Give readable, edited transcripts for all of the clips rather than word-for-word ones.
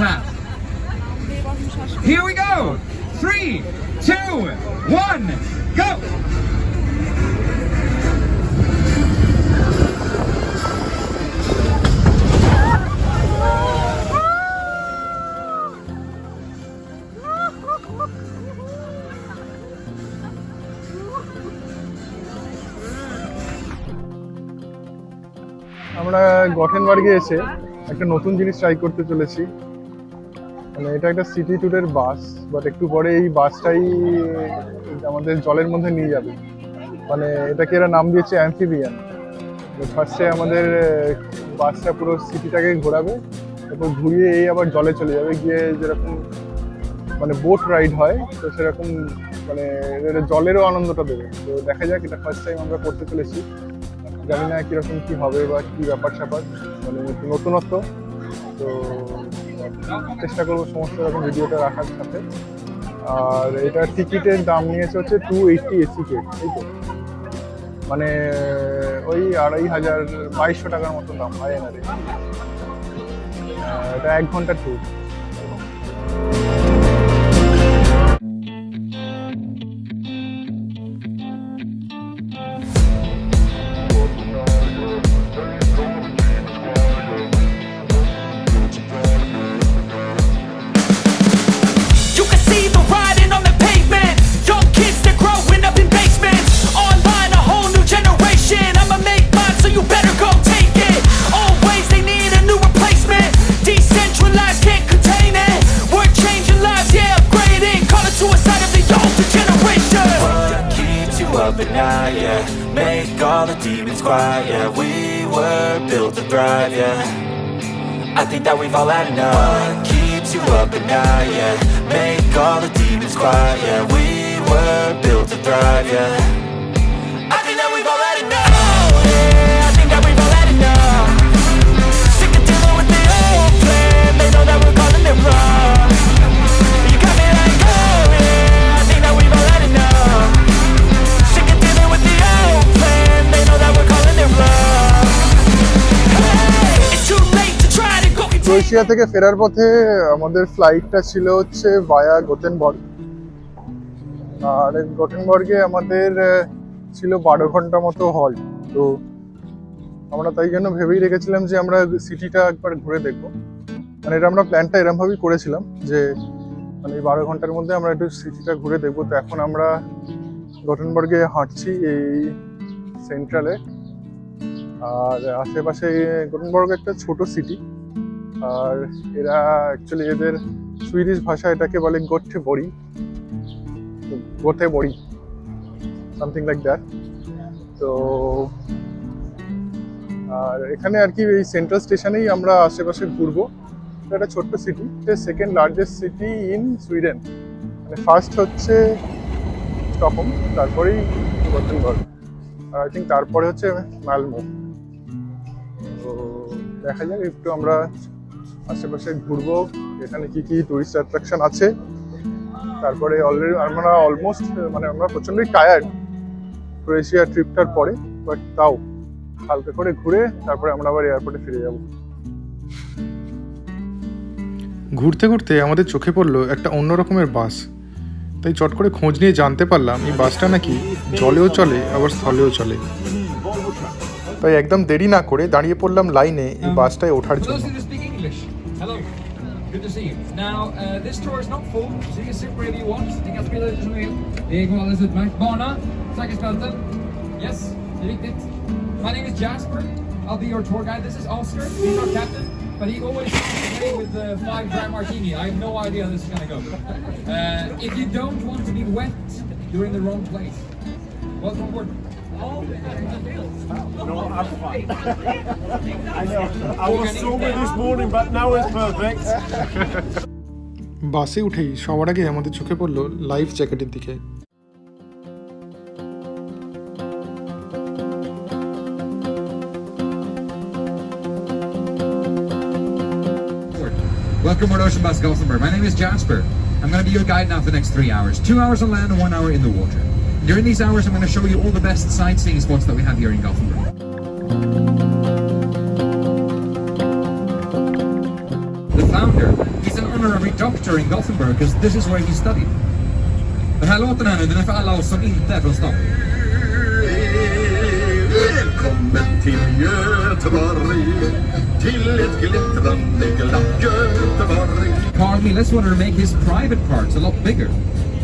hat. Here we go. 3, 2, 1, go. আমরা গঠেনবার্গে এসে একটা নতুন জিনিস ট্রাই করতে চলেছি। মানে এটা একটা সিটি ট্যুরের বাস, বাট একটু পরে এই বাসটাই আমাদের জলের মধ্যে নিয়ে যাবে। মানে এটাকে এরা নাম দিয়েছে অ্যাম্ফিবিয়ান। ফার্স্টে আমাদের বাসটা পুরো সিটিটাকে ঘোরাবে, তারপর ঘুরিয়ে এই আবার জলে চলে যাবে, গিয়ে যেরকম মানে বোট রাইড হয় তো সেরকম মানে জলেরও আনন্দটা দেবে। তো দেখা যাক, এটা ফার্স্ট টাইম আমরা করতে চলেছি। জানি না কিরকম কি হবে বা কি ব্যাপার স্যাপার, মানে নতুনত্ব। তো চেষ্টা করবো সমস্ত রকম ভিডিওটা রাখার সাথে। আর এটার টিকিটের দাম নিয়েছে হচ্ছে 280 এসি কে, এই তো মানে ওই 2500 টাকার মতো দাম হয় এনারে। এটা 1 ঘন্টার tour. Up at night, yeah. Make all the demons quiet, yeah. We were built to thrive, yeah. I think that we've all had enough. What keeps you up at night, yeah. Make all the demons quiet, yeah. We were built to thrive, yeah. I think that we've all had enough. Yeah, I think that we've all had enough. Sick of dealing with the old plan. They know that we're calling it wrong. You got me like, oh yeah. I think that we've all had enough. Croatia থেকে ফেরার পথে আমাদের ফ্লাইটটা ছিল হচ্ছে ভায়া Gothenburg. আর গথেনবার্গে আমাদের ছিল 12 ঘন্টা মতো হল্ট। তো আমরা তাই জন্য ভেবেই রেখেছিলাম যে আমরা সিটিটা একবার ঘুরে দেখবো। মানে এটা আমরা প্ল্যানটা এরমভাবেই করেছিলাম যে মানে এই 12 ঘন্টার মধ্যে আমরা একটু সিটিটা ঘুরে দেখবো। তো এখন আমরা গঠেনবার্গে হাঁটছি এই সেন্ট্রালে। আর আশেপাশে গঠেনবার্গ একটা ছোট সিটি। আর এরা অ্যাকচুয়ালি এদের সুইডিশ ভাষা এটাকে বলে গোথেবরি, সামথিং লাইক দ্যাট। তো আর এখানে আর কি এই সেন্ট্রাল স্টেশনেই আমরা আশেপাশে ঘুরবো। এটা ছোট্ট city, second largest city in Sweden. মানে ফার্স্ট হচ্ছে স্টকহোম, তারপরেই গথেনবার্গ, আর আই থিঙ্ক তারপরে হচ্ছে ম্যালমো। তো দেখা যাক, একটু আমরা আশেপাশে ঘুরবো, এখানে কি কি টুরিস্ট অ্যাট্রাকশন আছে। তারপরে অলরেডি আমরা অলমোস্ট মানে আমরা প্রচণ্ডই টায়ার্ড ক্রোয়েশিয়া ট্রিপটার পরে, বাট তাও হালকা করে ঘুরে তারপরে আমরা আবার এয়ারপোর্টে ফিরে যাব। ঘুরতে ঘুরতে আমাদের চোখে পড়লো একটা অন্য রকমের বাস। তাই চট করে খোঁজ নিয়ে জানতে পারলাম এই বাসটা নাকি জলেও চলে আবার স্থলেও চলে। তাই একদম দেরি না করে দাঁড়িয়ে পড়লাম লাইনে এই বাসটায় ওঠার জন্য। Hello, good to see you. Now, this tour is not full, so you can sit wherever you want. Ni kan spela lite som ni vill. Det går alldeles utmärkt. Bana, säkerhetsbälten. Yes, det är riktigt. My name is Jasper. I'll be your tour guide. This is Oscar. He's our captain, but he always play with the 5 dry martini. I have no idea how this is going to go. If you don't want to be wet, you're in the wrong place. Welcome aboard. No, I'm fine. I know. I was sober this morning, but now it's perfect. বাসে উঠেই সবার আগে আমাদের চোখে পড়লো life জ্যাকেটের দিকে। Welcome aboard Ocean Bus Gothenburg. My name is Jasper. I'm going to be your guide now for the next 3 hours. 2 hours on land and 1 hour in the water. During these hours, I'm going to show you all the best sightseeing spots that we have here in Gothenburg. The founder He's an honorary doctor in Gothenburg because this is where he studied. Den här låten här nu, den är för alla oss som inte är från stan. Välkommen till Göteborg, till ett glittrande glatt Göteborg. Carl Milles wanted to make his private parts a lot bigger,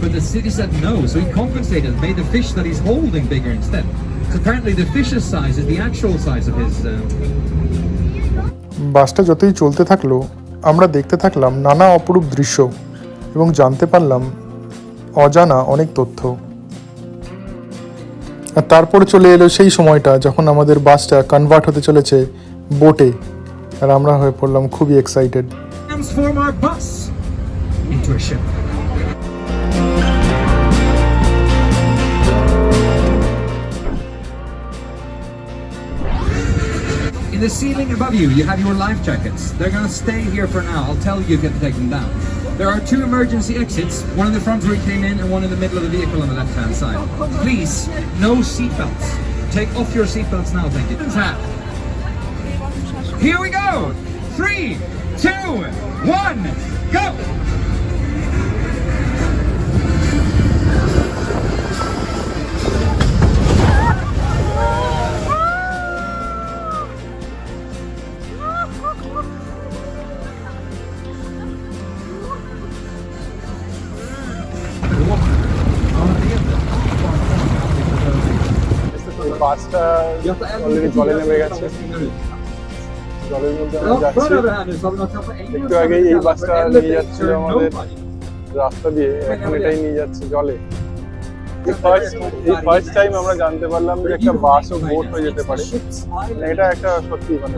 but the city said no, so he compensated and made the fish that he's holding bigger instead. So apparently the fish's size is the actual size of his... বাসটা যতই চলতে থাকলো আমরা দেখতে থাকলাম নানা অপরূপ দৃশ্য এবং জানতে পারলাম অজানা অনেক তথ্য। আর তারপরে চলে এলো সেই সময়টা যখন আমাদের বাসটা কনভার্ট হতে চলেছে বোটে, আর আমরা হয়ে পড়লাম খুবই excited. Transform our bus into a ship. In the ceiling above you, you have your life jackets. They're going to stay here for now. I'll tell you if you have to take them down. There are 2 emergency exits, one in the front where you came in and one in the middle of the vehicle on the left-hand side. Please, no seatbelts. Take off your seatbelts now, thank you. Here we go! 3, 2, 1, go! বাসটা already জলে নেমে গেছে, জলের মধ্যে আমরা যাচ্ছি। একটু আগেই এই বাসটা নিয়ে যাচ্ছিল আমাদের রাস্তা দিয়ে, এখন এটাই নিয়ে যাচ্ছে জলে। এই ফার্স্ট টাইম আমরা জানতে পারলাম যে একটা বাসও বোট হয়ে যেতে পারে। এটা একটা সত্যি মানে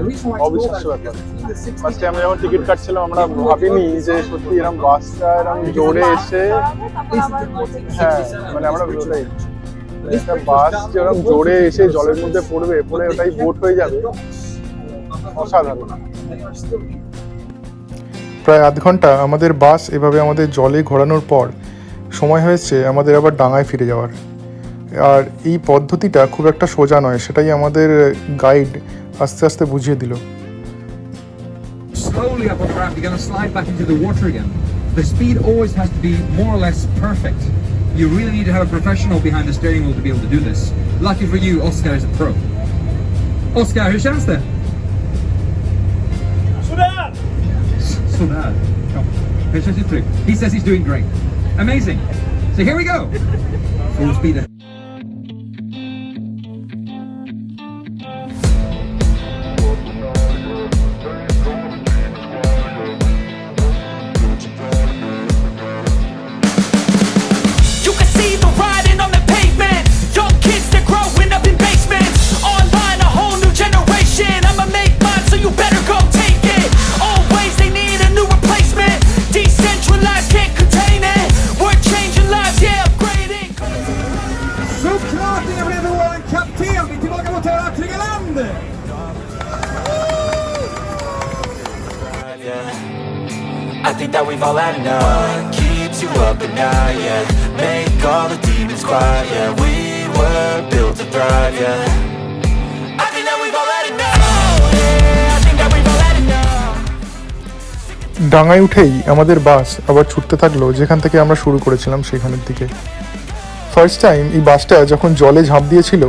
অবিশ্বাস্য ব্যাপার। ফার্স্টে আমরা যখন টিকিট কাটছিলাম আমরা ভাবিনি যে সত্যি এরকম বাসটা এরকম জোরে এসে, হ্যাঁ মানে আমরা ওটাই একটা বাস যেরকম জোরে এসে জলের মধ্যে পড়বে, পড়ে ওটাই বোট হয়ে যাবে, অসাধারণ। প্রায় আধ ঘন্টা আমাদের বাস এভাবে আমাদের জলে ঘোরানোর পর সময় হয়েছে আমাদের আবার ডাঙায় ফিরে যাওয়ার। আর এই পদ্ধতিটা খুব একটা সোজা নয়, সেটাই আমাদের গাইড আস্তে আস্তে বুঝিয়ে দিল। Slowly up on the ramp, you're going to slide back into the water again. The speed always has to be more or less perfect. You really need to have a professional behind the steering wheel to be able to do this. Lucky for you, Oscar is a pro. Oscar, hur känns det? Sådär! Sådär. Ja. Hur känns det tryggt? He says he's doing great. Amazing. So here we go. Full speed ahead. I think that we've all had enough. What keeps you up at night, yeah? Make all the demons quiet, yeah. We were built to thrive, yeah. I think that we've all had enough. Yeah, I think that we've all had enough. ডাঙায় উঠেই আমাদের বাস আবার ছুটতে থাকলো যেখান থেকে আমরা শুরু করেছিলাম সেখানের দিকে। ফার্স্ট টাইম এই বাসটা যখন জলে ঝাঁপ দিয়েছিল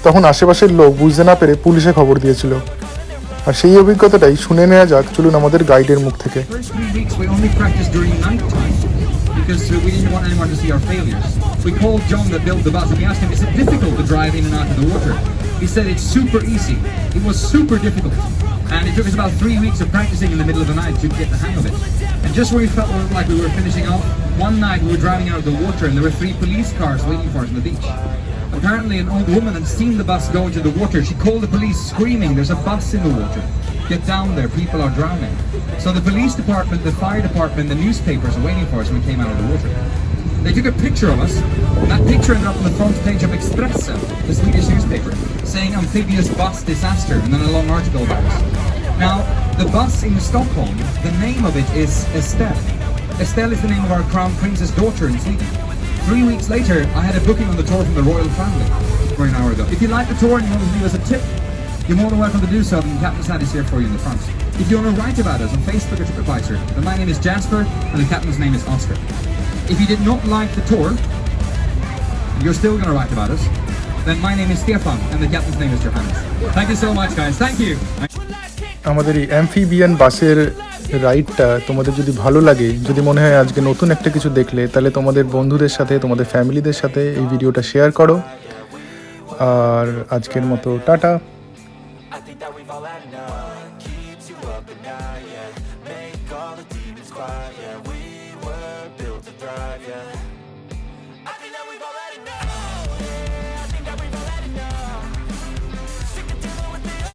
তখন আশেপাশের লোক বুঝতে না পেরে পুলিশে খবর দিয়েছিল। আর সেই অভিজ্ঞতাটাই শুনে নেওয়া যাক, চলুন আমাদের গাইডের মুখ থেকে। Because we didn't want anyone to see our failures. We called John that built the bus and we asked him, is it difficult to drive in and out of the water? He said it's super easy. It was super difficult. And it took us about 3 weeks of practicing in the middle of the night to get the hang of it. And just when we felt like we were finishing off, one night we were driving out of the water and there were 3 police cars waiting for us on the beach. Apparently an old woman had seen the bus go into the water. She called the police screaming, there's a bus in the water. Get down there, people are drowning. So the police department, the fire department, the newspapers are waiting for us when we came out of the water. They took a picture of us. That picture ended up on the front page of Expressen, the Swedish newspaper, saying amphibious bus disaster, and then a long article about us. Now, the bus in Stockholm, the name of it is Estelle. Estelle is the name of our crown princess daughter in Sweden. 3 weeks later, I had a booking on the tour from the royal family for an hour ago. If you like the tour and you want to leave us a tip, you're more than welcome to do so, and Captain Sad is here for you in the front. If you want to write about us on Facebook or TripAdvisor, then my name is Jasper and the captain's name is Oscar. If you did not like the tour, you're still going to write about us, then my name is Stefan and the captain's name is Johannes. Thank you so much, guys. Thank you. আমাদের এই amphibian বাসের রাইডটা তোমাদের যদি ভালো লাগে, যদি মনে হয় আজকে নতুন একটা কিছু দেখলে, তাহলে তোমাদের বন্ধুদের সাথে, তোমাদের ফ্যামিলিদের সাথে এই ভিডিওটা শেয়ার করো। আর আজকের মতো tata. I think that we've all had enough. Keeps you up at night, yeah. Make all the demons quiet, yeah. We